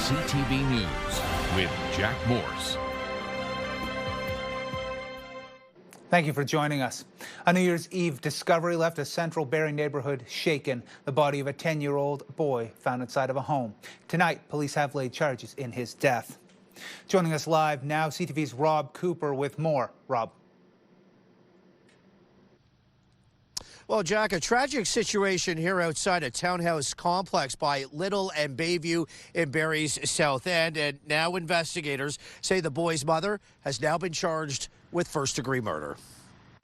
CTV News with Jack Morse. Thank you for joining us. A New Year's Eve discovery left a central Barrie neighborhood shaken. The body of a 10-year-old boy found inside of a home. Tonight, police have laid charges in his death. Joining us live now, CTV's Rob Cooper with more. Rob. Well, Jack, a tragic situation here outside a townhouse complex by Little and Bayview in Barrie's South End. And now investigators say the boy's mother has now been charged with first-degree murder.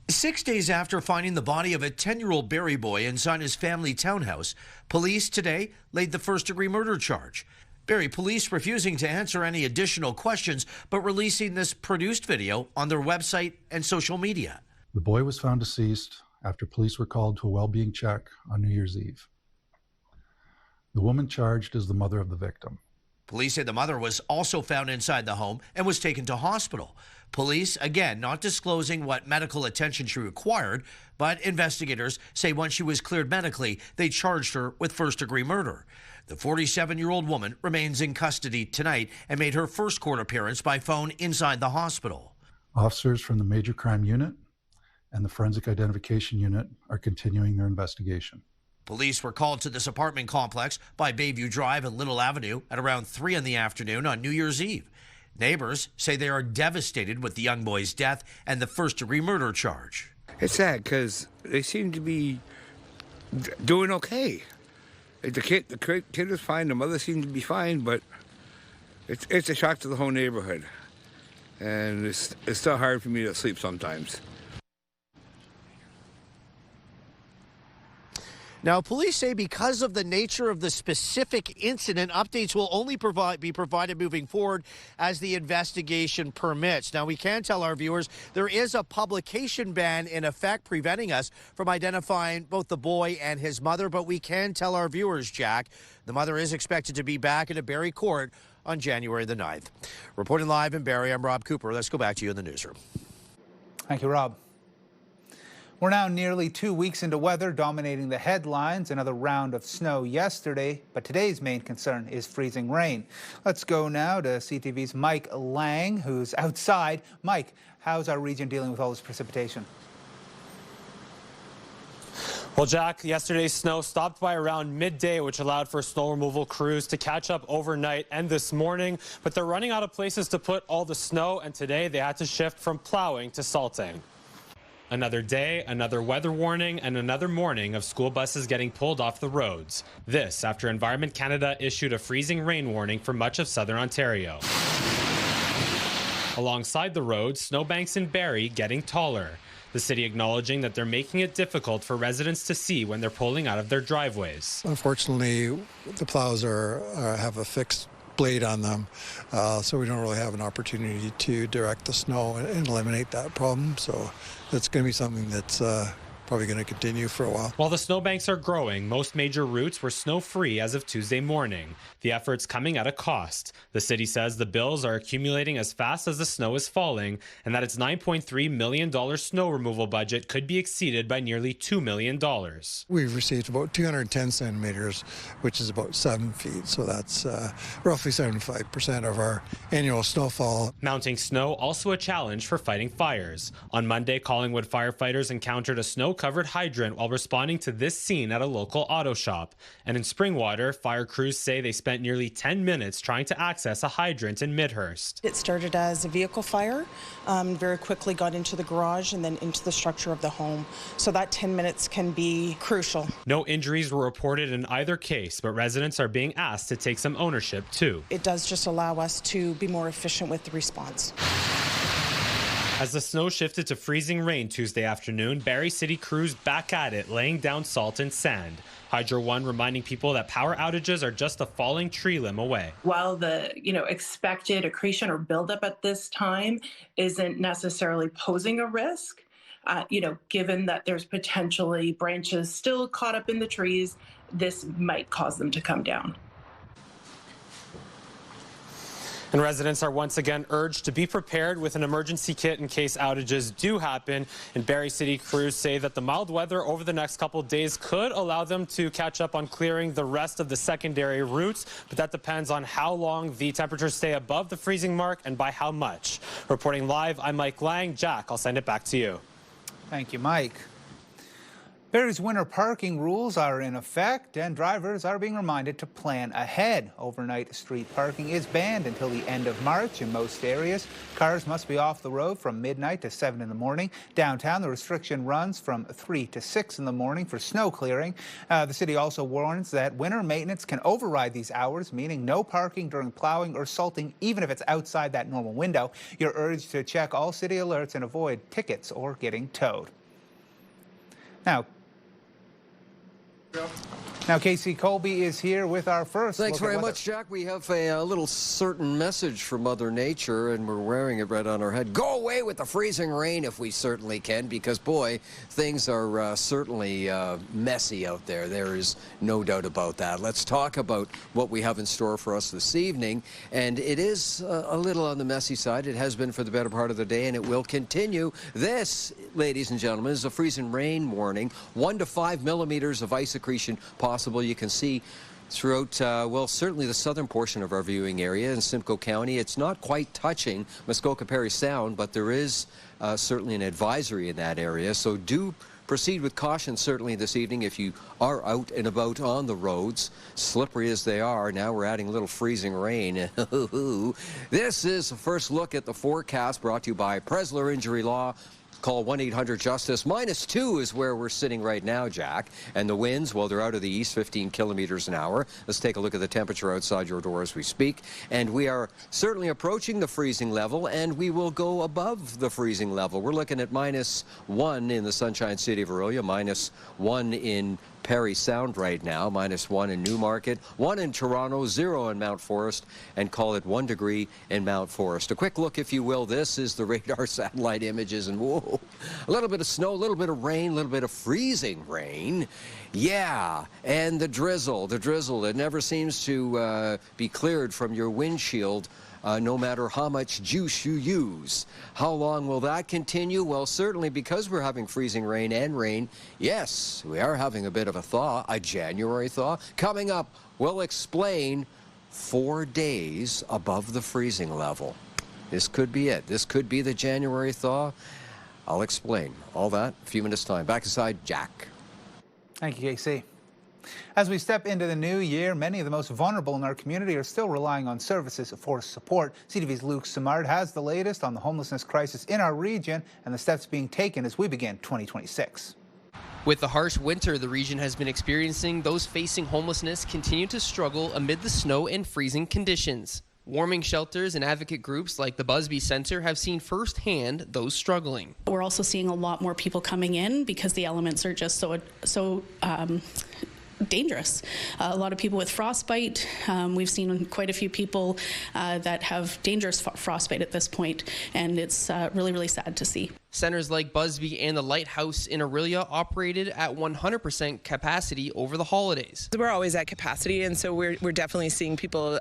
6 days after finding the body of a 10-year-old Barrie boy inside his family townhouse, police today laid the first-degree murder charge. Barrie police refusing to answer any additional questions, but releasing this produced video on their website and social media. The boy was found deceased after police were called to a well-being check on New Year's Eve. The woman charged is the mother of the victim. Police say the mother was also found inside the home and was taken to hospital. Police, again, not disclosing what medical attention she required, but investigators say once she was cleared medically, they charged her with first-degree murder. The 47-year-old woman remains in custody tonight and made her first court appearance by phone inside the hospital. Officers from the Major Crime Unit and the Forensic Identification Unit are continuing their investigation. Police were called to this apartment complex by Bayview Drive and Little Avenue at around 3 in the afternoon on New Year's Eve. Neighbors say they are devastated with the young boy's death and the first-degree murder charge. It's sad because they seem to be doing okay. The kid is fine, the mother seems to be fine, but it's a shock to the whole neighborhood. And it's still hard for me to sleep sometimes. Now, police say because of the nature of the specific incident, updates will only be provided moving forward as the investigation permits. Now, we can tell our viewers there is a publication ban in effect preventing us from identifying both the boy and his mother, but we can tell our viewers, Jack, the mother is expected to be back in a Barrie court on January the 9th. Reporting live in Barrie, I'm Rob Cooper. Let's go back to you in the newsroom. Thank you, Rob. We're now nearly 2 weeks into weather dominating the headlines. Another round of snow yesterday, but today's main concern is freezing rain. Let's go now to CTV's Mike Lang, who's outside. Mike, how's our region dealing with all this precipitation? Well, Jack, yesterday's snow stopped by around midday, which allowed for snow removal crews to catch up overnight and this morning. But they're running out of places to put all the snow, and today they had to shift from plowing to salting. Another day, another weather warning, and another morning of school buses getting pulled off the roads. This after Environment Canada issued a freezing rain warning for much of southern Ontario. Alongside the roads, snowbanks in Barrie getting taller. The city acknowledging that they're making it difficult for residents to see when they're pulling out of their driveways. Unfortunately, the plows have a fixed blade on them, so we don't really have an opportunity to direct the snow and eliminate that problem. So that's going to be something that's probably going to continue for a while. While the snowbanks are growing, most major routes were snow-free as of Tuesday morning. The effort's coming at a cost. The city says the bills are accumulating as fast as the snow is falling, and that its $9.3 million snow removal budget could be exceeded by nearly $2 million. We've received about 210 centimeters, which is about 7 feet, so that's roughly 75% of our annual snowfall. Mounting snow also a challenge for fighting fires. On Monday, Collingwood firefighters encountered a snow-covered hydrant while responding to this scene at a local auto shop. And in Springwater, fire crews say they spent nearly 10 minutes trying to access a hydrant in Midhurst. It started as a vehicle fire, very quickly got into the garage and then into the structure of the home. So that 10 minutes can be crucial. No injuries were reported in either case, but residents are being asked to take some ownership too. It does just allow us to be more efficient with the response. As the snow shifted to freezing rain Tuesday afternoon, Barrie City crews back at it, laying down salt and sand. Hydro One reminding people that power outages are just a falling tree limb away. While the expected accretion or buildup at this time isn't necessarily posing a risk, given that there's potentially branches still caught up in the trees, this might cause them to come down. And residents are once again urged to be prepared with an emergency kit in case outages do happen. And Barrie City crews say that the mild weather over the next couple of days could allow them to catch up on clearing the rest of the secondary routes, but that depends on how long the temperatures stay above the freezing mark and by how much. Reporting live, I'm Mike Lang. Jack, I'll send it back to you. Thank you, Mike. Barrie's winter parking rules are in effect, and drivers are being reminded to plan ahead. Overnight street parking is banned until the end of March in most areas. Cars must be off the road from midnight to 7 in the morning. Downtown, the restriction runs from 3 to 6 in the morning for snow clearing. The city also warns that winter maintenance can override these hours, meaning no parking during plowing or salting, even if it's outside that normal window. You're urged to check all city alerts and avoid tickets or getting towed. Now, Casey Colby is here with our first. Thanks very much, Jack. We have a little certain message from Mother Nature, and we're wearing it right on our head. Go away with the freezing rain if we certainly can, because, boy, things are certainly messy out there. There is no doubt about that. Let's talk about what we have in store for us this evening, and it is a little on the messy side. It has been for the better part of the day, and it will continue. This, ladies and gentlemen, is a freezing rain warning. 1 to 5 millimeters of ice accretion possible. You can see throughout, well, certainly the southern portion of our viewing area in Simcoe County. It's not quite touching Muskoka Parry Sound, but there is certainly an advisory in that area. So do proceed with caution, certainly this evening, if you are out and about on the roads, slippery as they are. Now we're adding a little freezing rain. This is a first look at the forecast brought to you by Presler Injury Law. Call 1-800-JUSTICE. -2 is where we're sitting right now, Jack. And the winds, well, they're out of the east, 15 kilometers an hour. Let's take a look at the temperature outside your door as we speak. And we are certainly approaching the freezing level, and we will go above the freezing level. We're looking at -1 in the Sunshine City of Orillia, -1 in Parry Sound right now, -1 in Newmarket, 1 in Toronto, 0 in Mount Forest, and call it 1 degree in Mount Forest. A quick look, if you will. This is the radar satellite images, and whoa, a little bit of snow, a little bit of rain, a little bit of freezing rain. Yeah, and the drizzle that never seems to be cleared from your windshield. No matter how much juice you use. How long will that continue? Well, certainly because we're having freezing rain and rain, yes, we are having a bit of a thaw, a January thaw. Coming up, we'll explain 4 days above the freezing level. This could be it. This could be the January thaw. I'll explain all that in a few minutes' time. Back inside, Jack. Thank you, KC. As we step into the new year, many of the most vulnerable in our community are still relying on services for support. CTV's Luke Simard has the latest on the homelessness crisis in our region and the steps being taken as we begin 2026. With the harsh winter the region has been experiencing, those facing homelessness continue to struggle amid the snow and freezing conditions. Warming shelters and advocate groups like the Busby Center have seen firsthand those struggling. We're also seeing a lot more people coming in because the elements are just so dangerous. A lot of people with frostbite. We've seen quite a few people that have dangerous frostbite at this point, and it's really, really sad to see. Centers like Busby and the Lighthouse in Orillia operated at 100% capacity over the holidays. We're always at capacity, and so we're definitely seeing people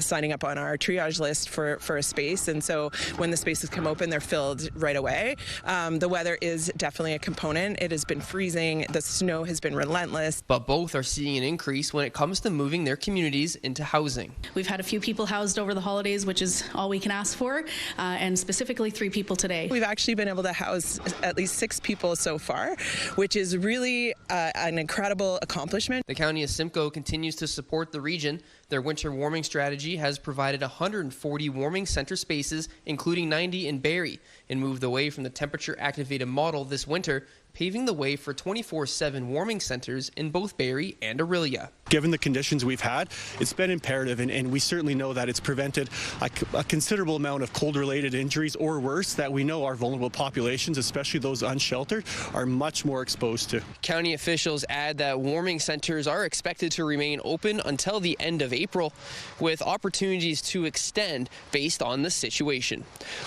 signing up on our triage list for a space, and so when the spaces come open, they're filled right away. The weather is definitely a component. It has been freezing. The snow has been relentless. But both are seeing an increase when it comes to moving their communities into housing. We've had a few people housed over the holidays, which is all we can ask for, and specifically 3 people today. We've actually been able to house at least 6 people so far, which is really an incredible accomplishment. The County of Simcoe continues to support the region. Their winter warming strategy has provided 140 warming center spaces, including 90 in Barrie, and moved away from the temperature-activated model this winter, paving the way for 24/7 warming centers in both Barrie and Orillia. Given the conditions we've had, it's been imperative, and we certainly know that it's prevented a considerable amount of cold-related injuries or worse that we know our vulnerable populations, especially those unsheltered, are much more exposed to. County officials add that warming centers are expected to remain open until the end of April, with opportunities to extend based on the situation.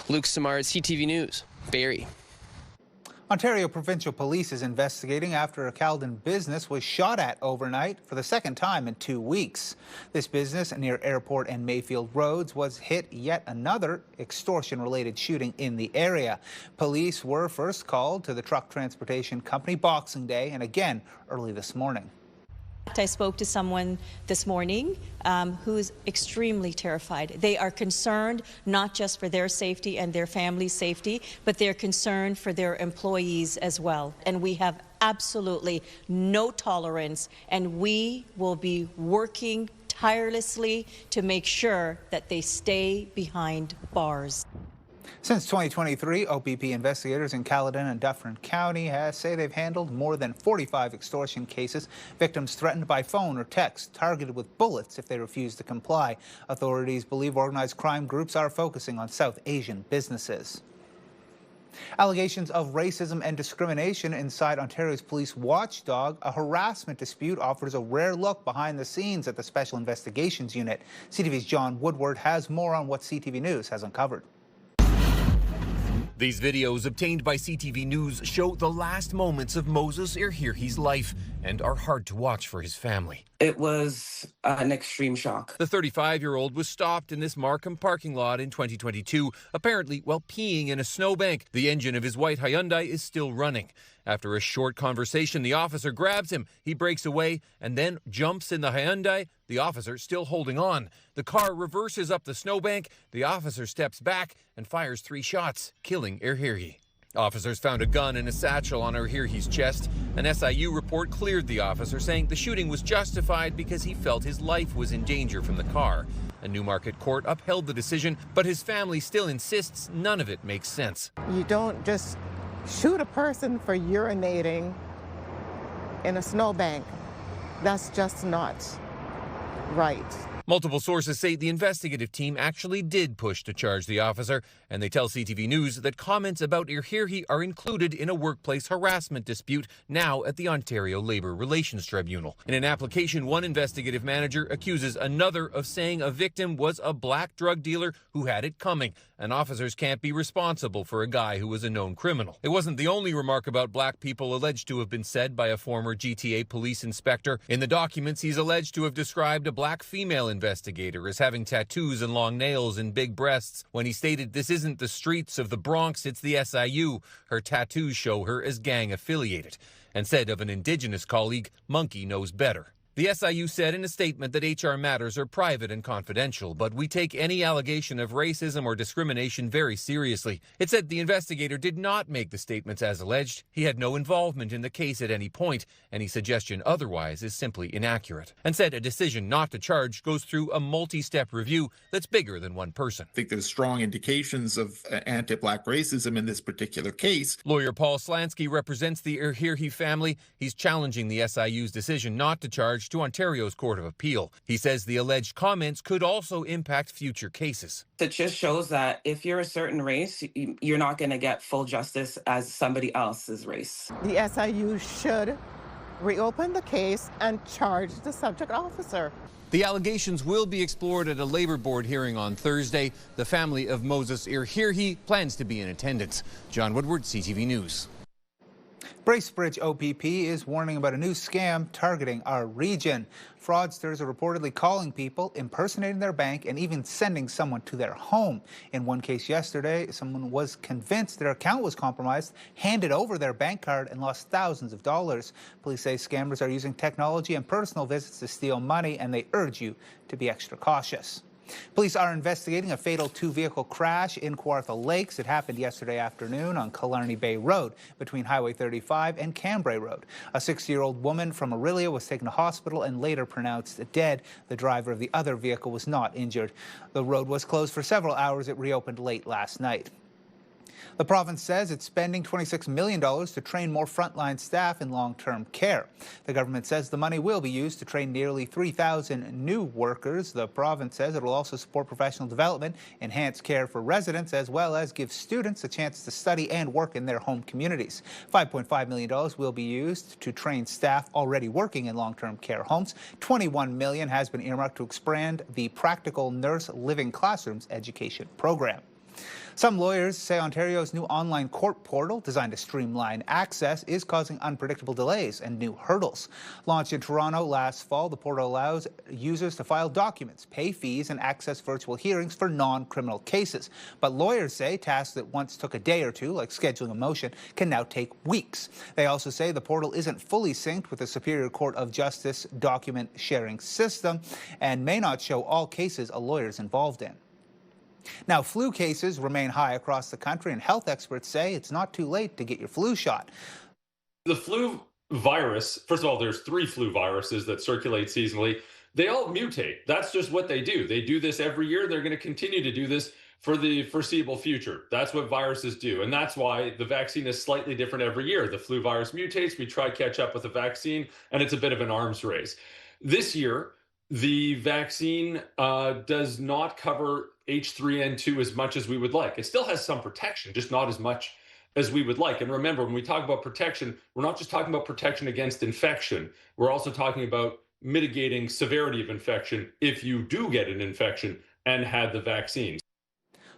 Luke Simard, CTV News, Barrie. Ontario Provincial Police is investigating after a Caledon business was shot at overnight for the second time in 2 weeks. This business near Airport and Mayfield Roads was hit yet another extortion-related shooting in the area. Police were first called to the truck transportation company Boxing Day and again early this morning. I spoke to someone this morning who is extremely terrified. They are concerned not just for their safety and their family's safety, but they're concerned for their employees as well. And we have absolutely no tolerance, and we will be working tirelessly to make sure that they stay behind bars. Since 2023, OPP investigators in Caledon and Dufferin County say they've handled more than 45 extortion cases. Victims threatened by phone or text, targeted with bullets if they refuse to comply. Authorities believe organized crime groups are focusing on South Asian businesses. Allegations of racism and discrimination inside Ontario's police watchdog. A harassment dispute offers a rare look behind the scenes at the Special Investigations Unit. CTV's John Woodward has more on what CTV News has uncovered. These videos obtained by CTV News show the last moments of Moses Irhirhi's life and are hard to watch for his family. It was an extreme shock. The 35-year-old was stopped in this Markham parking lot in 2022, apparently while peeing in a snowbank. The engine of his white Hyundai is still running. After a short conversation, the officer grabs him. He breaks away and then jumps in the Hyundai, the officer still holding on. The car reverses up the snowbank. The officer steps back and fires 3 shots, killing Irhirhi. Officers found a gun and a satchel on Irhirhi's chest. An SIU report cleared the officer, saying the shooting was justified because he felt his life was in danger from the car. A Newmarket court upheld the decision, but his family still insists none of it makes sense. You don't just shoot a person for urinating in a snowbank. That's just not right. Multiple sources say the investigative team actually did push to charge the officer, and they tell CTV News that comments about Irhirhi are included in a workplace harassment dispute now at the Ontario Labour Relations Tribunal. In an application, one investigative manager accuses another of saying a victim was a black drug dealer who had it coming, and officers can't be responsible for a guy who was a known criminal. It wasn't the only remark about black people alleged to have been said by a former GTA police inspector. In the documents, he's alleged to have described a black female investigator as having tattoos and long nails and big breasts. When he stated, "This isn't the streets of the Bronx, it's the SIU. Her tattoos show her as gang affiliated," and said of an Indigenous colleague, "Monkey knows better." The SIU said in a statement that HR matters are private and confidential, but we take any allegation of racism or discrimination very seriously. It said the investigator did not make the statements as alleged. He had no involvement in the case at any point. Any suggestion otherwise is simply inaccurate. And said a decision not to charge goes through a multi-step review that's bigger than one person. I think there's strong indications of anti-black racism in this particular case. Lawyer Paul Slansky represents the Irhirhi family. He's challenging the SIU's decision not to charge to Ontario's Court of Appeal. He says the alleged comments could also impact future cases. It just shows that if you're a certain race, you're not going to get full justice as somebody else's race. The SIU should reopen the case and charge the subject officer. The allegations will be explored at a Labour Board hearing on Thursday. The family of Moses Irhirhi plans to be in attendance. John Woodward, CTV News. Bracebridge OPP is warning about a new scam targeting our region. Fraudsters are reportedly calling people, impersonating their bank, and even sending someone to their home. In one case yesterday, someone was convinced their account was compromised, handed over their bank card, and lost thousands of dollars. Police say scammers are using technology and personal visits to steal money, and they urge you to be extra cautious. Police are investigating a fatal 2-vehicle crash in Kawartha Lakes. It happened yesterday afternoon on Killarney Bay Road between Highway 35 and Cambrai Road. A 60-year-old woman from Orillia was taken to hospital and later pronounced dead. The driver of the other vehicle was not injured. The road was closed for several hours. It reopened late last night. The province says it's spending $26 million to train more frontline staff in long-term care. The government says the money will be used to train nearly 3,000 new workers. The province says it will also support professional development, enhance care for residents, as well as give students a chance to study and work in their home communities. $5.5 million will be used to train staff already working in long-term care homes. $21 million has been earmarked to expand the Practical Nurse Living Classrooms education program. Some lawyers say Ontario's new online court portal, designed to streamline access, is causing unpredictable delays and new hurdles. Launched in Toronto last fall, the portal allows users to file documents, pay fees, and access virtual hearings for non-criminal cases. But lawyers say tasks that once took a day or two, like scheduling a motion, can now take weeks. They also say the portal isn't fully synced with the Superior Court of Justice document sharing system and may not show all cases a lawyer is involved in. Now, flu cases remain high across the country, and health experts say it's not too late to get your flu shot. The flu virus, first of all, there's 3 flu viruses that circulate seasonally. They all mutate. That's just what they do. They do this every year. They're going to continue to do this for the foreseeable future. That's what viruses do. And that's why the vaccine is slightly different every year. The flu virus mutates. We try to catch up with the vaccine, and it's a bit of an arms race. This year, the vaccine does not cover H3N2 as much as we would like. It still has some protection, just not as much as we would like. And remember, when we talk about protection, we're not just talking about protection against infection. We're also talking about mitigating severity of infection if you do get an infection and had the vaccine.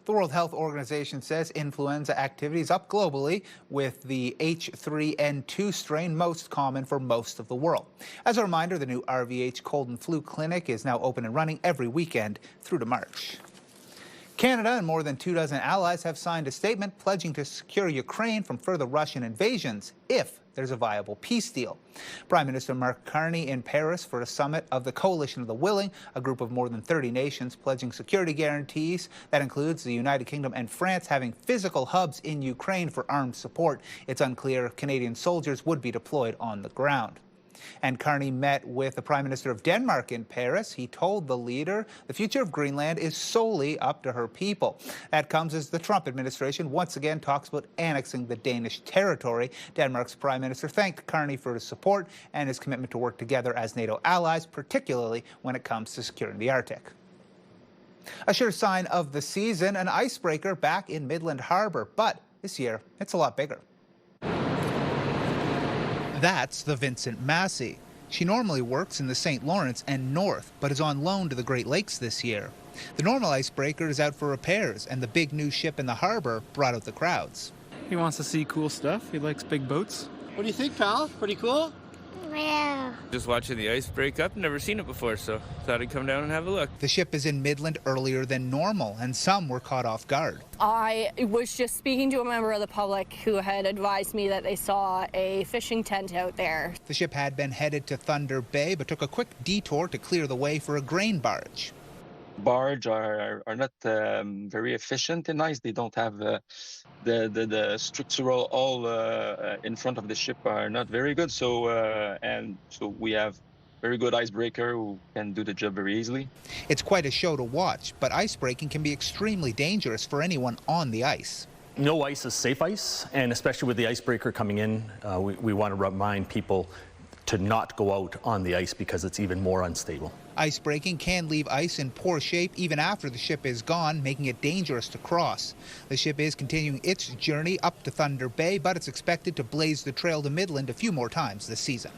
The World Health Organization says influenza activity is up globally, with the H3N2 strain most common for most of the world. As a reminder, the new RVH Cold and Flu Clinic is now open and running every weekend through to March. Canada and more than 24 allies have signed a statement pledging to secure Ukraine from further Russian invasions if there's a viable peace deal. Prime Minister Mark Carney in Paris for a summit of the Coalition of the Willing, a group of more than 30 nations pledging security guarantees. That includes the United Kingdom and France having physical hubs in Ukraine for armed support. It's unclear if Canadian soldiers would be deployed on the ground. And Carney met with the Prime Minister of Denmark in Paris. He told the leader the future of Greenland is solely up to her people. That comes as the Trump administration once again talks about annexing the Danish territory. Denmark's Prime Minister thanked Carney for his support and his commitment to work together as NATO allies, particularly when it comes to securing the Arctic. A sure sign of the season, an icebreaker back in Midland Harbor, but this year it's a lot bigger. That's the Vincent Massey. She normally works in the St. Lawrence and North, but is on loan to the Great Lakes this year. The normal icebreaker is out for repairs, and the big new ship in the harbor brought out the crowds. He wants to see cool stuff. He likes big boats. What do you think, pal? Pretty cool? Yeah. Just watching the ice break up, never seen it before, so thought I'd come down and have a look. The ship is in Midland earlier than normal, and some were caught off guard. I was just speaking to a member of the public who had advised me that they saw a fishing tent out there. The ship had been headed to Thunder Bay, but took a quick detour to clear the way for a grain barge. Barge are not very efficient in ice. They don't have the structural all in front of the ship are not very good. So we have very good icebreaker who can do the job very easily. It's quite a show to watch, but icebreaking can be extremely dangerous for anyone on the ice. No ice is safe ice, and especially with the icebreaker coming in, we want to remind people to not go out on the ice because it's even more unstable. Icebreaking can leave ice in poor shape even after the ship is gone, making it dangerous to cross. The ship is continuing its journey up to Thunder Bay, but it's expected to blaze the trail to Midland a few more times this season.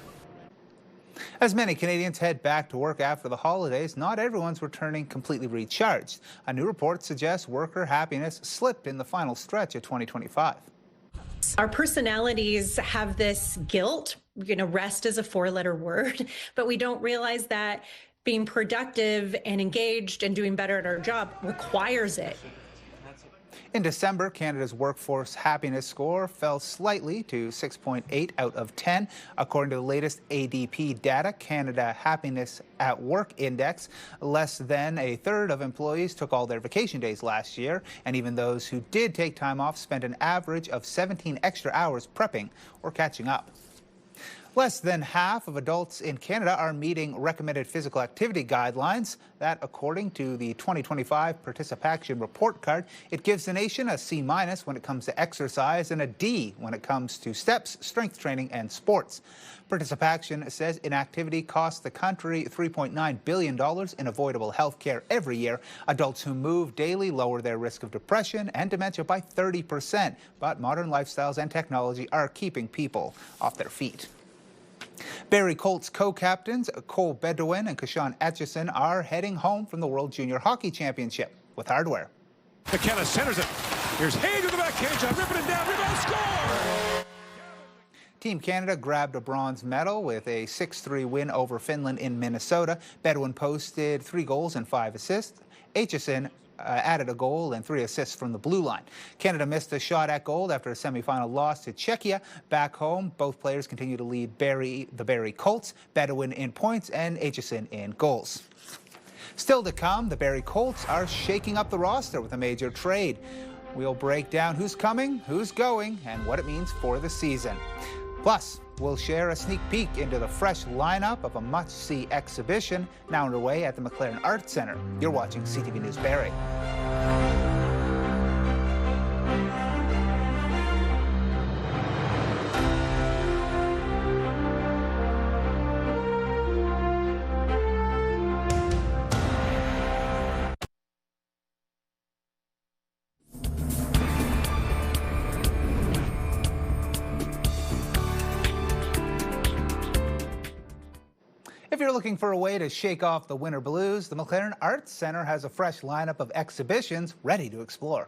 As many Canadians head back to work after the holidays, not everyone's returning completely recharged. A new report suggests worker happiness slipped in the final stretch of 2025. Our personalities have this guilt. Rest is a 4-letter word, but we don't realize that being productive and engaged and doing better at our job requires it. In December, Canada's workforce happiness score fell slightly to 6.8 out of 10. According to the latest ADP data, Canada Happiness at Work Index, less than a third of employees took all their vacation days last year, and even those who did take time off spent an average of 17 extra hours prepping or catching up. Less than half of adults in Canada are meeting recommended physical activity guidelines. That, according to the 2025 Participation Report Card, it gives the nation a C- when it comes to exercise and a D when it comes to steps, strength training, and sports. Participation says inactivity costs the country $3.9 billion in avoidable health care every year. Adults who move daily lower their risk of depression and dementia by 30%. But modern lifestyles and technology are keeping people off their feet. Barrie Colts co-captains Cole Bedouin and Kashawn Etchison are heading home from the World Junior Hockey Championship with hardware. McKenna centers it. Here's Hayes with the backhand shot, ripping it down, rebound, score! Team Canada grabbed a bronze medal with a 6-3 win over Finland in Minnesota. Bedouin posted 3 goals and 5 assists. Aitchison added a goal and 3 assists from the blue line. Canada missed a shot at goal after a semifinal loss to Czechia. Back home, both players continue to lead the Barrie Colts, Bedouin in points and Aitchison in goals. Still to come, the Barrie Colts are shaking up the roster with a major trade. We'll break down who's coming, who's going, and what it means for the season. Plus, we'll share a sneak peek into the fresh lineup of a must-see exhibition now underway at the McLaren Arts Centre. You're watching CTV News Barrie. If you're looking for a way to shake off the winter blues, the McLaren Arts Centre has a fresh lineup of exhibitions ready to explore.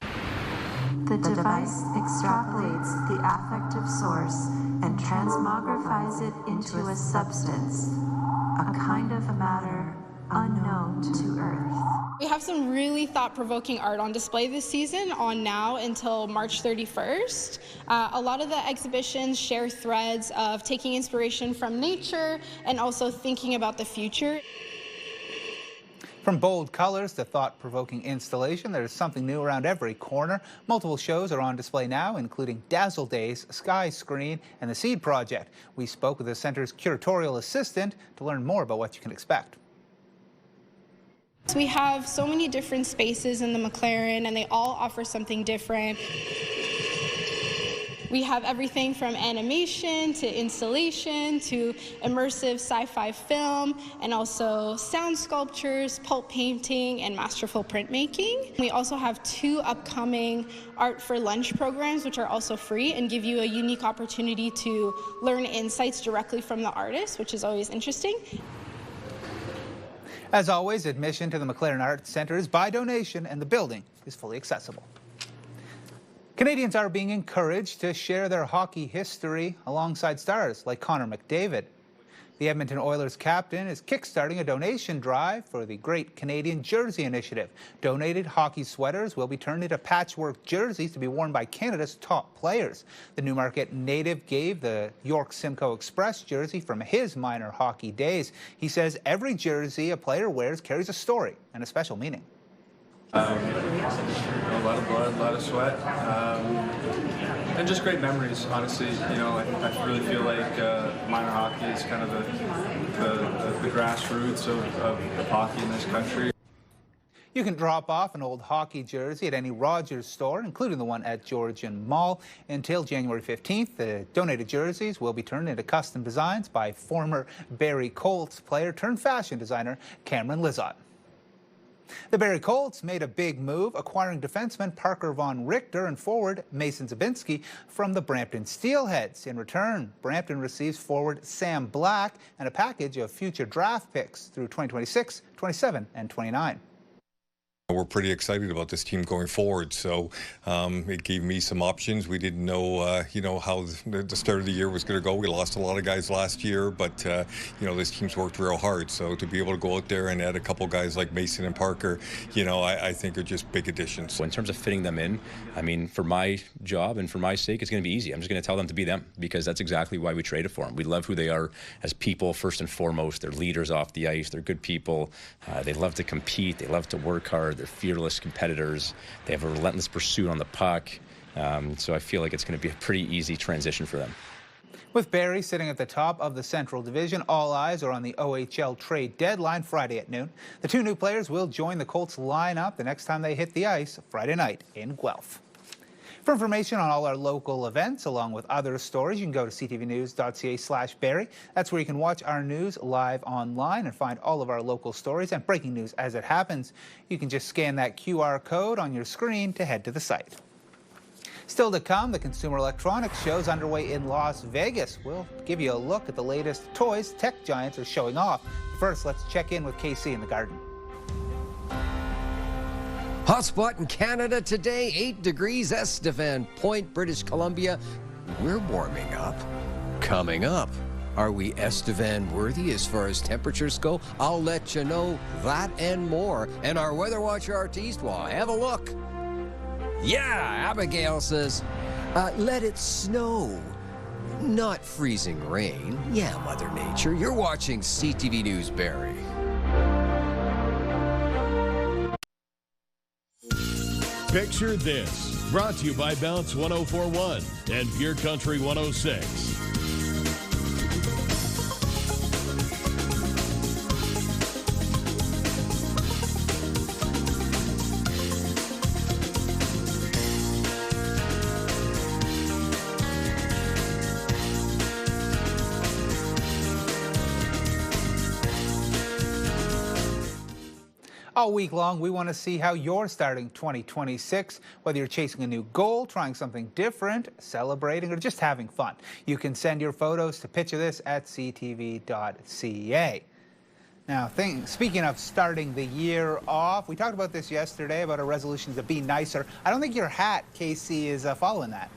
The device extrapolates the affective source and transmogrifies it into a substance, a kind of matter unknown to Earth. We have some really thought-provoking art on display this season on now until March 31st. A lot of the exhibitions share threads of taking inspiration from nature and also thinking about the future. From bold colors to thought-provoking installation, there's something new around every corner. Multiple shows are on display now, including Dazzle Days, Sky Screen, and the Seed Project. We spoke with the center's curatorial assistant to learn more about what you can expect. So we have so many different spaces in the McLaren, and they all offer something different. We have everything from animation to installation to immersive sci-fi film, and also sound sculptures, pulp painting, and masterful printmaking. We also have 2 upcoming Art for Lunch programs, which are also free and give you a unique opportunity to learn insights directly from the artist, which is always interesting. As always, admission to the McLaren Arts Centre is by donation, and the building is fully accessible. Canadians are being encouraged to share their hockey history alongside stars like Connor McDavid. The Edmonton Oilers captain is kickstarting a donation drive for the Great Canadian Jersey Initiative. Donated hockey sweaters will be turned into patchwork jerseys to be worn by Canada's top players. The Newmarket native gave the York Simcoe Express jersey from his minor hockey days. He says every jersey a player wears carries a story and a special meaning. A lot of blood, a lot of sweat, and just great memories, honestly. You know, I really feel like minor hockey is kind of the grassroots of hockey in this country. You can drop off an old hockey jersey at any Rogers store, including the one at Georgian Mall. Until January 15th, the donated jerseys will be turned into custom designs by former Barrie Colts player turned fashion designer Cameron Lizotte. The Barrie Colts made a big move, acquiring defenseman Parker Von Richter and forward Mason Zabinski from the Brampton Steelheads. In return, Brampton receives forward Sam Black and a package of future draft picks through 2026, 27, and 29. We're pretty excited about this team going forward, so it gave me some options. We didn't know, how the start of the year was going to go. We lost a lot of guys last year, but, this team's worked real hard. So to be able to go out there and add a couple guys like Mason and Parker, I think are just big additions. So in terms of fitting them in, I mean, for my job and for my sake, it's going to be easy. I'm just going to tell them to be them because that's exactly why we traded for them. We love who they are as people, first and foremost. They're leaders off the ice. They're good people. They love to compete. They love to work hard. They're fearless competitors. They have a relentless pursuit on the puck. So I feel like it's going to be a pretty easy transition for them. With Barrie sitting at the top of the Central Division, all eyes are on the OHL trade deadline Friday at noon. The 2 new players will join the Colts lineup the next time they hit the ice Friday night in Guelph. For information on all our local events, along with other stories, you can go to ctvnews.ca/Barrie. That's where you can watch our news live online and find all of our local stories and breaking news as it happens. You can just scan that QR code on your screen to head to the site. Still to come, the Consumer Electronics Show is underway in Las Vegas. We'll give you a look at the latest toys tech giants are showing off. First, let's check in with KC in the Garden. Hotspot in Canada today, 8 degrees, Estevan Point, British Columbia. We're warming up. Coming up, are we Estevan worthy as far as temperatures go? I'll let you know that and more. And our weather watcher artiste, well, have a look. Yeah, Abigail says, let it snow. Not freezing rain. Yeah, Mother Nature. You're watching CTV News Barrie. Picture this. Brought to you by Bounce 1041 and Pure Country 106. All week long, we want to see how you're starting 2026, whether you're chasing a new goal, trying something different, celebrating, or just having fun. You can send your photos to picturethis@ctv.ca. Now, speaking of starting the year off, we talked about this yesterday about our resolutions to be nicer. I don't think your hat, Casey, is following that.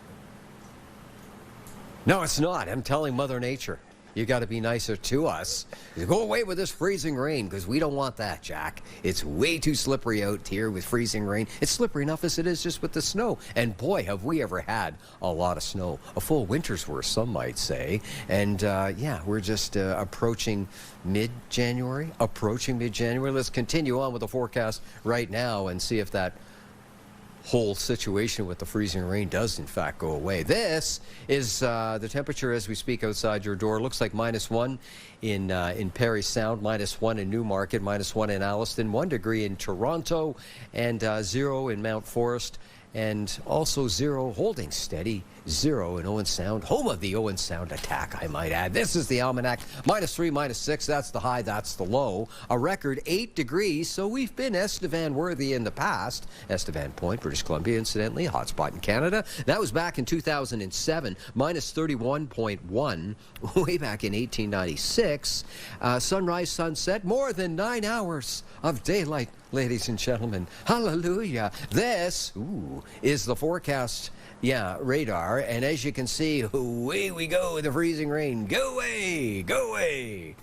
No, it's not. I'm telling Mother Nature. You got to be nicer to us. Go away with this freezing rain, because we don't want that, Jack. It's way too slippery out here with freezing rain. It's slippery enough as it is just with the snow. And boy, have we ever had a lot of snow. A full winter's worth, some might say. And yeah, we're just approaching mid-January. Let's continue on with the forecast right now and see if that whole situation with the freezing rain does in fact go away. This is the temperature as we speak outside your door. Looks like -1 in Parry Sound, -1 in Newmarket, -1 in Alliston, 1 degree in Toronto, and 0 in Mount Forest, and also 0 holding steady, 0 in Owen Sound, home of the Owen Sound attack, I might add. This is the almanac. -3, -6, that's the high, that's the low. A record 8 degrees, so we've been Estevan worthy in the past. Estevan Point, British Columbia, incidentally, a hotspot in Canada. That was back in 2007, -31.1, way back in 1896. Sunrise, sunset, more than 9 hours of daylight, ladies and gentlemen. Hallelujah. This, is the forecast, radar. And as you can see, away we go with the freezing rain. Go away, go away.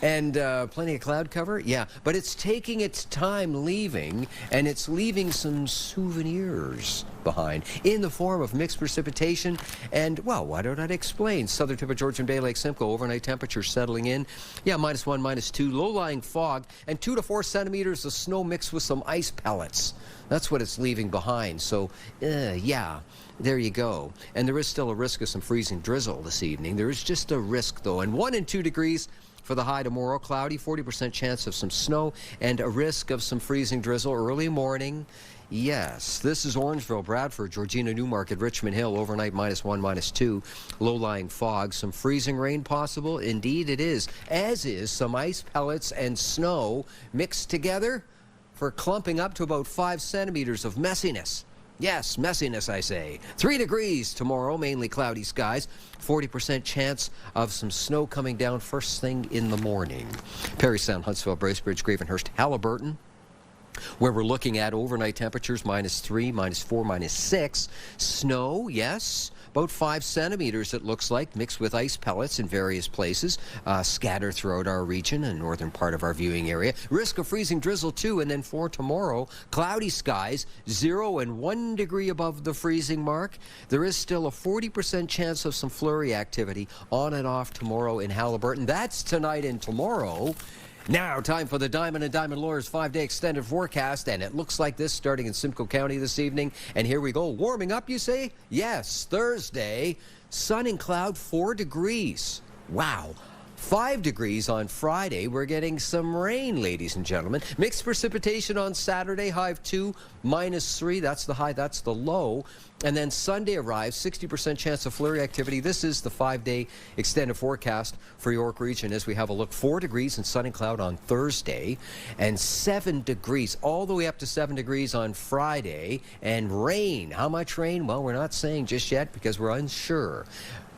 And plenty of cloud cover, but it's taking its time leaving, and it's leaving some souvenirs behind in the form of mixed precipitation. And, well, why don't I explain? Southern tip of Georgian Bay, Lake Simcoe, overnight temperature settling in. -1, -2, low-lying fog, and 2 to 4 centimeters of snow mixed with some ice pellets. That's what it's leaving behind. So, there you go. And there is still a risk of some freezing drizzle this evening. There is just a risk, though. And 1 and 2 degrees for the high tomorrow. Cloudy, 40% chance of some snow, and a risk of some freezing drizzle early morning. Yes, this is Orangeville, Bradford, Georgina, Newmarket, Richmond Hill, overnight -1, -2, low-lying fog, some freezing rain possible. Indeed it is, as is some ice pellets and snow mixed together for clumping up to about 5 centimeters of messiness. Yes, messiness, I say. 3 degrees tomorrow, mainly cloudy skies. 40% chance of some snow coming down first thing in the morning. Parry Sound, Huntsville, Bracebridge, Gravenhurst, Halliburton, where we're looking at overnight temperatures -3, -4, -6. Snow, yes. About 5 centimeters, it looks like, mixed with ice pellets in various places, scattered throughout our region and northern part of our viewing area. Risk of freezing drizzle, too. And then for tomorrow, cloudy skies, 0 and 1 degree above the freezing mark. There is still a 40% chance of some flurry activity on and off tomorrow in Halliburton. That's tonight and tomorrow. Now, time for the Diamond and Diamond Lawyers 5-day extended forecast, and it looks like this starting in Simcoe County this evening. And here we go. Warming up, you say? Yes, Thursday, sun and cloud, 4 degrees. Wow. 5 degrees on Friday. We're getting some rain, ladies and gentlemen. Mixed precipitation on Saturday, high of 2, -3. That's the high, that's the low. And then Sunday arrives, 60% chance of flurry activity. This is the 5-day extended forecast for York Region as we have a look. 4 degrees and sun and cloud on Thursday, and 7 degrees, all the way up to 7 degrees on Friday. And rain. How much rain? Well, we're not saying just yet because we're unsure.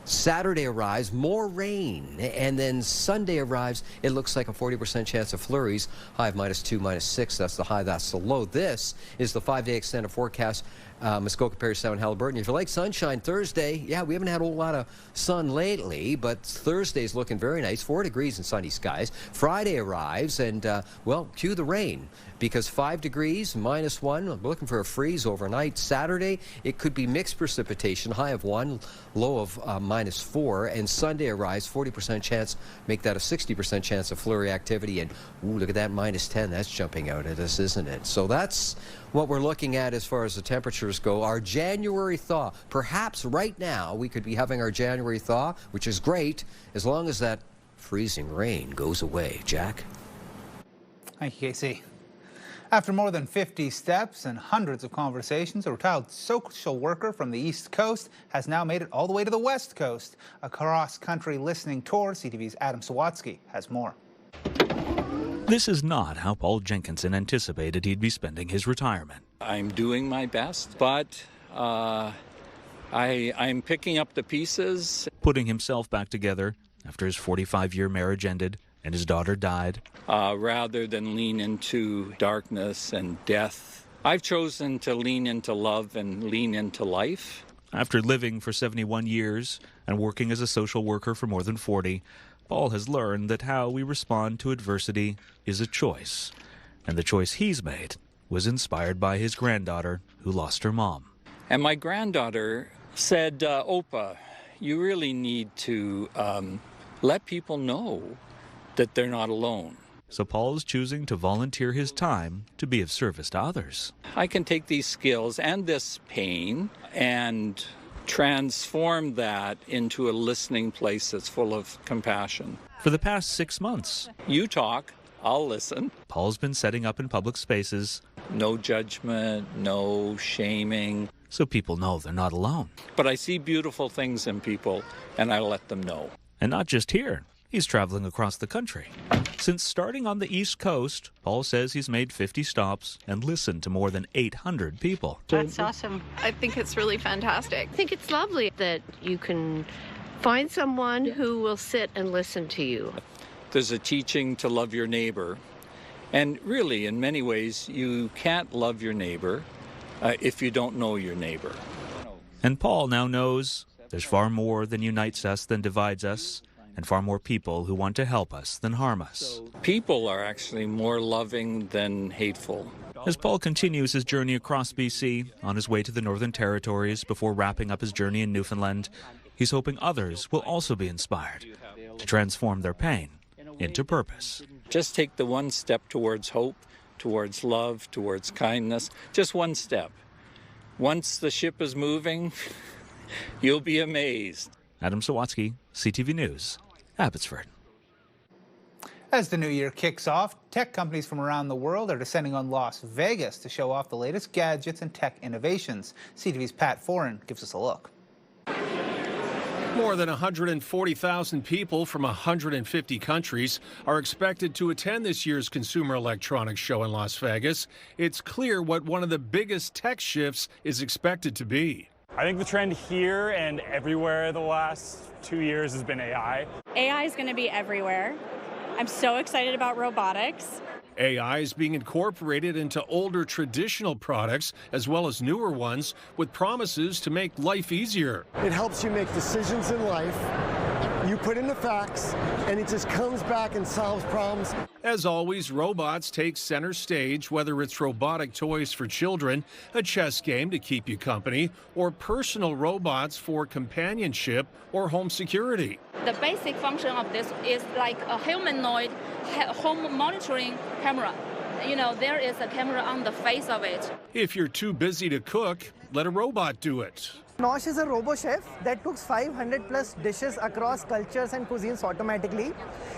Saturday arrives, more rain, and then Sunday arrives, it looks like a 40% chance of flurries, high of -2, -6, that's the high, that's the low. This is the 5-day extended forecast, Muskoka, Parry Sound, Haliburton. If you like sunshine, Thursday, yeah, we haven't had a whole lot of sun lately, but Thursday's looking very nice, 4 degrees and sunny skies. Friday arrives, and, well, cue the rain, because 5 degrees, -1, I'm looking for a freeze overnight. Saturday, it could be mixed precipitation, high of 1, low of -4, and Sunday arrives, 40% chance, make that a 60% chance of flurry activity, and ooh, look at that, -10, that's jumping out at us, isn't it? So that's what we're looking at as far as the temperatures go. Our January thaw, perhaps right now we could be having our January thaw, which is great, as long as that freezing rain goes away. Jack? Thank you, Casey. After more than 50 steps and hundreds of conversations, a retired social worker from the East Coast has now made it all the way to the West Coast. A cross-country listening tour. CTV's Adam Sawatsky has more. This is not how Paul Jenkinson anticipated he'd be spending his retirement. I'm doing my best, but I'm picking up the pieces. Putting himself back together after his 45-year marriage ended and his daughter died. Rather than lean into darkness and death, I've chosen to lean into love and lean into life. After living for 71 years and working as a social worker for more than 40, Paul has learned that how we respond to adversity is a choice. And the choice he's made was inspired by his granddaughter, who lost her mom. And my granddaughter said, Opa, you really need to let people know that they're not alone. So Paul is choosing to volunteer his time to be of service to others. I can take these skills and this pain and transform that into a listening place that's full of compassion. For the past 6 months, you talk, I'll listen. Paul's been setting up in public spaces. No judgment, no shaming. So people know they're not alone. But I see beautiful things in people, and I let them know. And not just here. He's traveling across the country. Since starting on the East Coast, Paul says he's made 50 stops and listened to more than 800 people. That's awesome. I think it's really fantastic. I think it's lovely that you can find someone who will sit and listen to you. There's a teaching to love your neighbor. And really, in many ways, you can't love your neighbor if you don't know your neighbor. And Paul now knows there's far more than unites us than divides us, and far more people who want to help us than harm us. People are actually more loving than hateful. As Paul continues his journey across BC, on his way to the Northern Territories before wrapping up his journey in Newfoundland, he's hoping others will also be inspired to transform their pain into purpose. Just take the one step towards hope, towards love, towards kindness. Just one step. Once the ship is moving, you'll be amazed. Adam Sawatsky, CTV News, Abbotsford. As the new year kicks off, tech companies from around the world are descending on Las Vegas to show off the latest gadgets and tech innovations. CTV's Pat Foran gives us a look. More than 140,000 people from 150 countries are expected to attend this year's Consumer Electronics Show in Las Vegas. It's clear what one of the biggest tech shifts is expected to be. I think the trend here and everywhere the last 2 years has been AI. AI is going to be everywhere. I'm so excited about robotics. AI is being incorporated into older traditional products as well as newer ones with promises to make life easier. It helps you make decisions in life. You put in the facts, and it just comes back and solves problems. As always, robots take center stage, whether it's robotic toys for children, a chess game to keep you company, or personal robots for companionship or home security. The basic function of this is like a humanoid home monitoring camera. You know, there is a camera on the face of it. If you're too busy to cook, let a robot do it. Nosh is a robo-chef that cooks 500 plus dishes across cultures and cuisines automatically.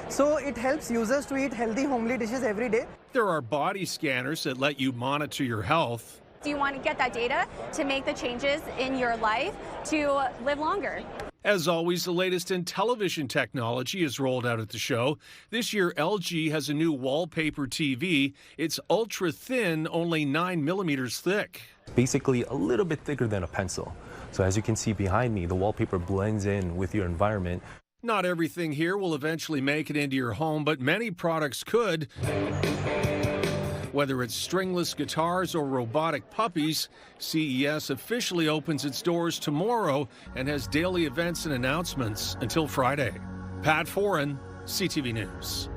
So it helps users to eat healthy, homely dishes every day. There are body scanners that let you monitor your health. Do you want to get that data to make the changes in your life to live longer? As always, the latest in television technology is rolled out at the show. This year, LG has a new wallpaper TV. It's ultra thin, only 9 millimeters thick. Basically a little bit thicker than a pencil. So as you can see behind me, the wallpaper blends in with your environment. Not everything here will eventually make it into your home, but many products could. Whether it's stringless guitars or robotic puppies, CES officially opens its doors tomorrow and has daily events and announcements until Friday. Pat Foran, CTV News.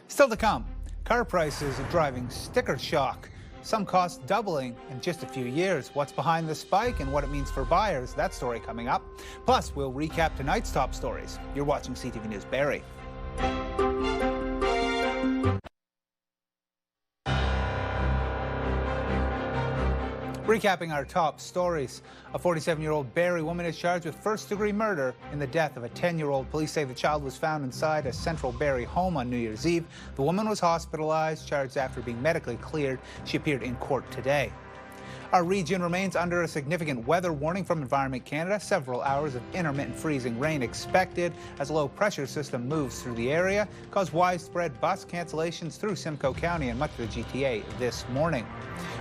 Still to come, car prices are driving sticker shock. Some costs doubling in just a few years. What's behind the spike and what it means for buyers? That story coming up. Plus, we'll recap tonight's top stories. You're watching CTV News Barrie. Recapping our top stories, a 47-year-old Barrie woman is charged with first-degree murder in the death of a 10-year-old. Police say the child was found inside a central Barrie home on New Year's Eve. The woman was hospitalized, charged after being medically cleared. She appeared in court today. Our region remains under a significant weather warning from Environment Canada. Several hours of intermittent freezing rain expected as a low-pressure system moves through the area, caused widespread bus cancellations through Simcoe County and much of the GTA this morning.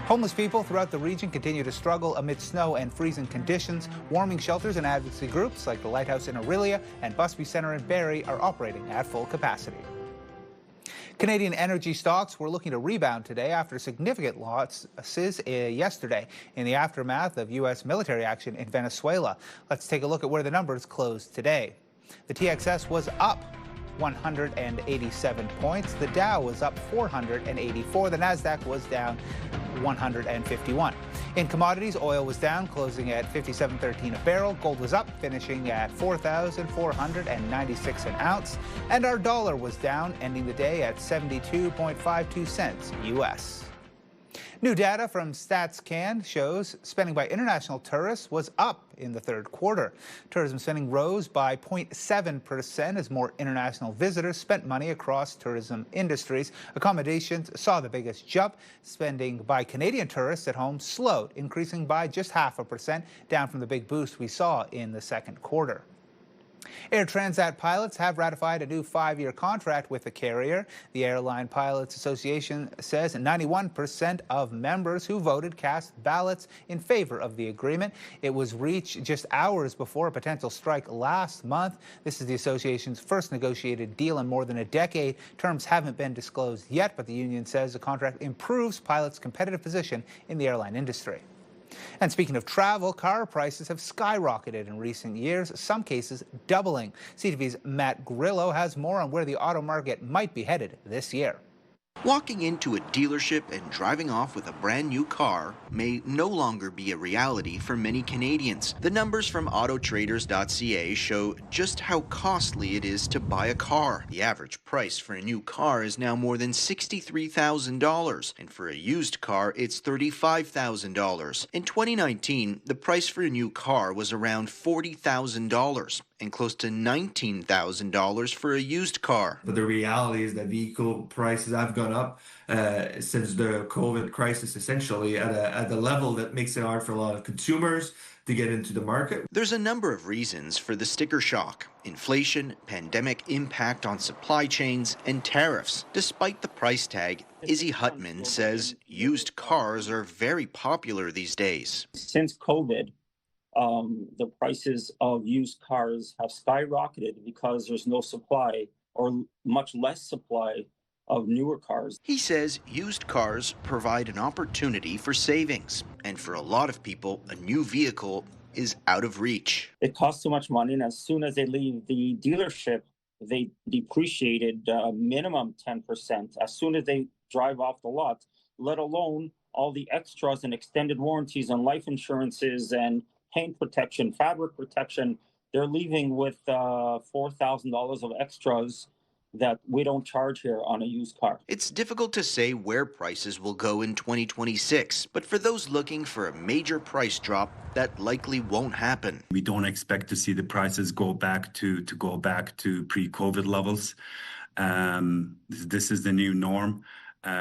Homeless people throughout the region continue to struggle amid snow and freezing conditions. Warming shelters and advocacy groups like the Lighthouse in Orillia and Busby Centre in Barrie are operating at full capacity. Canadian energy stocks were looking to rebound today after significant losses yesterday in the aftermath of U.S. military action in Venezuela. Let's take a look at where the numbers closed today. The TXS was up 187 points. The Dow was up 484. The Nasdaq was down 151. In commodities, oil was down, closing at $57.13 a barrel. Gold was up, finishing at $4,496 an ounce. And our dollar was down, ending the day at 72.52 cents U.S. New data from StatsCan shows spending by international tourists was up in the third quarter. Tourism spending rose by 0.7% as more international visitors spent money across tourism industries. Accommodations saw the biggest jump. Spending by Canadian tourists at home slowed, increasing by just 0.5%, down from the big boost we saw in the second quarter. Air Transat pilots have ratified a new 5-year contract with the carrier. The Airline Pilots Association says 91% of members who voted cast ballots in favor of the agreement. It was reached just hours before a potential strike last month. This is the association's first negotiated deal in more than a decade. Terms haven't been disclosed yet, but the union says the contract improves pilots' competitive position in the airline industry. And speaking of travel, car prices have skyrocketed in recent years, some cases doubling. CTV's Matt Grillo has more on where the auto market might be headed this year. Walking into a dealership and driving off with a brand new car may no longer be a reality for many Canadians. The numbers from autotraders.ca show just how costly it is to buy a car. The average price for a new car is now more than $63,000, and for a used car, it's $35,000. In 2019, the price for a new car was around $40,000. And close to $19,000 for a used car. But the reality is that vehicle prices have gone up since the COVID crisis, essentially at a level that makes it hard for a lot of consumers to get into the market. There's a number of reasons for the sticker shock: inflation, pandemic impact on supply chains, and tariffs. Despite the price tag, Izzy Hutman says used cars are very popular these days. Since COVID, the prices of used cars have skyrocketed because there's no supply, or much less supply, of newer cars. He says used cars provide an opportunity for savings, and for a lot of people, a new vehicle is out of reach. It costs too much money, and as soon as they leave the dealership, they depreciated minimum 10% as soon as they drive off the lot, let alone all the extras and extended warranties on life insurances and paint protection, fabric protection. They're leaving with $4,000 of extras that we don't charge here on a used car. It's difficult to say where prices will go in 2026, but for those looking for a major price drop, that likely won't happen. We don't expect to see the prices go back to pre-COVID levels. This is the new norm.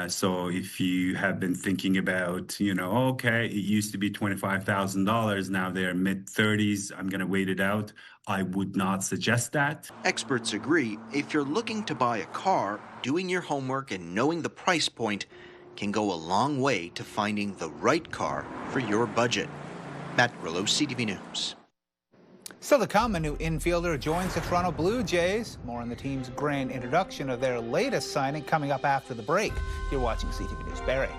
So if you have been thinking about, okay, it used to be $25,000, now they're mid-30s, I'm going to wait it out, I would not suggest that. Experts agree, if you're looking to buy a car, doing your homework and knowing the price point can go a long way to finding the right car for your budget. Matt Grillo, CTV News. Still to come, a new infielder joins the Toronto Blue Jays. More on the team's grand introduction of their latest signing coming up after the break. You're watching CTV News Barrie.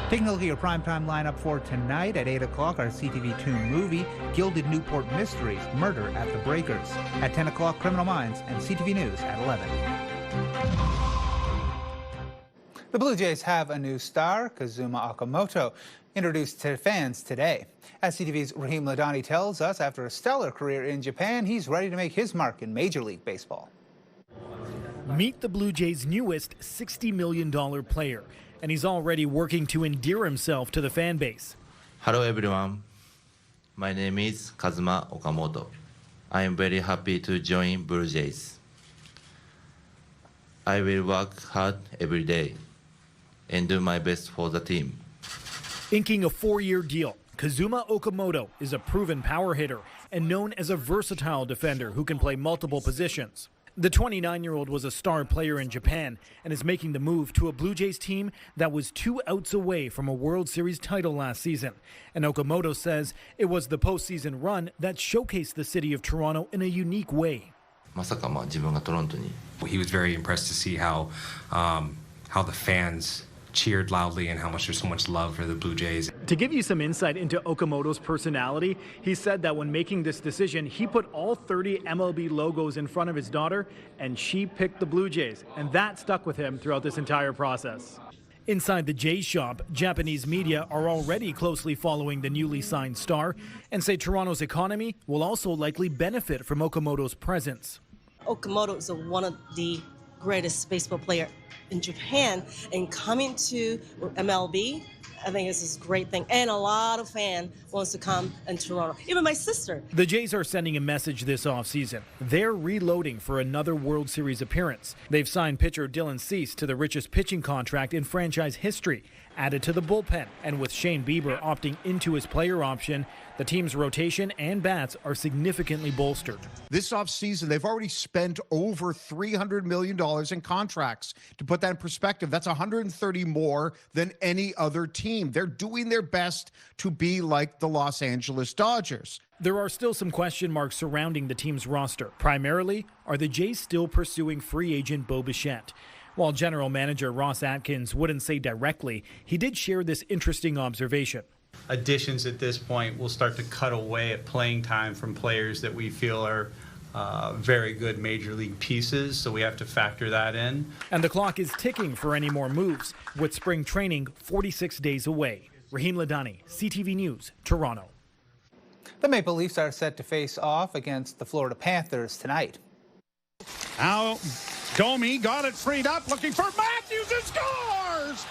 Taking a look at your primetime lineup for tonight at 8 o'clock, our CTV2 movie, Gilded Newport Mysteries, Murder at the Breakers. At 10 o'clock, Criminal Minds, and CTV News at 11. The Blue Jays have a new star, Kazuma Okamoto, introduced to fans today. As CTV's Raheem Ladani tells us, after a stellar career in Japan, he's ready to make his mark in Major League Baseball. Meet the Blue Jays' newest $60 million player, and he's already working to endear himself to the fan base. Hello everyone, my name is Kazuma Okamoto. I am very happy to join Blue Jays. I will work hard every day and do my best for the team. Inking a 4-year deal, Kazuma Okamoto is a proven power hitter and known as a versatile defender who can play multiple positions. The 29-year-old was a star player in Japan and is making the move to a Blue Jays team that was 2 outs away from a World Series title last season. And Okamoto says it was the postseason run that showcased the city of Toronto in a unique way. He was very impressed to see how the fans cheered loudly and how much there's so much love for the Blue Jays. To give you some insight into Okamoto's personality, he said that when making this decision, he put all 30 MLB logos in front of his daughter, and she picked the Blue Jays, and that stuck with him throughout this entire process. Inside the Jays shop, Japanese media are already closely following the newly signed star and say Toronto's economy will also likely benefit from Okamoto's presence. Okamoto is one of the greatest baseball player in Japan, and coming to MLB, I think this is a great thing. And a lot of fans wants to come in Toronto, even my sister. The Jays are sending a message this offseason. They're reloading for another World Series appearance. They've signed pitcher Dylan Cease to the richest pitching contract in franchise history, added to the bullpen, and with Shane Bieber opting into his player option, the team's rotation and bats are significantly bolstered. This offseason, they've already spent over $300 million in contracts. To put that in perspective, that's 130 more than any other team. They're doing their best to be like the Los Angeles Dodgers. There are still some question marks surrounding the team's roster. Primarily, are the Jays still pursuing free agent Bo Bichette? While general manager Ross Atkins wouldn't say directly, he did share this interesting observation. Additions at this point will start to cut away at playing time from players that we feel are very good major league pieces, so we have to factor that in. And the clock is ticking for any more moves, with spring training 46 days away. Raheem Ladani, CTV News, Toronto. The Maple Leafs are set to face off against the Florida Panthers tonight. Now, Domi got it freed up, looking for Matthews and scores!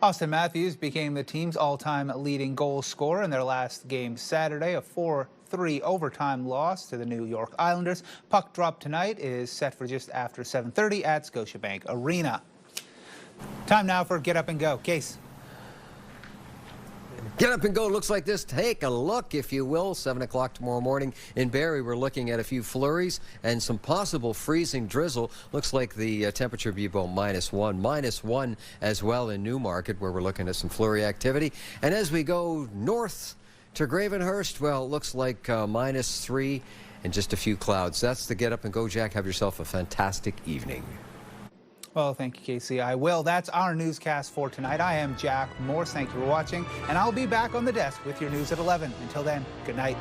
Austin Matthews became the team's all-time leading goal scorer in their last game Saturday, a 4-3 overtime loss to the New York Islanders. Puck drop tonight is set for just after 7:30 at Scotiabank Arena. Time now for Get Up and Go. Case. Get up and go looks like this. Take a look, if you will. 7 o'clock tomorrow morning in Barrie. We're looking at a few flurries and some possible freezing drizzle. Looks like the temperature be about -1 as well in Newmarket, where we're looking at some flurry activity. And as we go north to Gravenhurst, well, it looks like -3 and just a few clouds. That's the Get Up and Go, Jack. Have yourself a fantastic evening. Well, thank you, Casey. I will. That's our newscast for tonight. I am Jack Morse. Thank you for watching, and I'll be back on the desk with your news at 11. Until then, good night.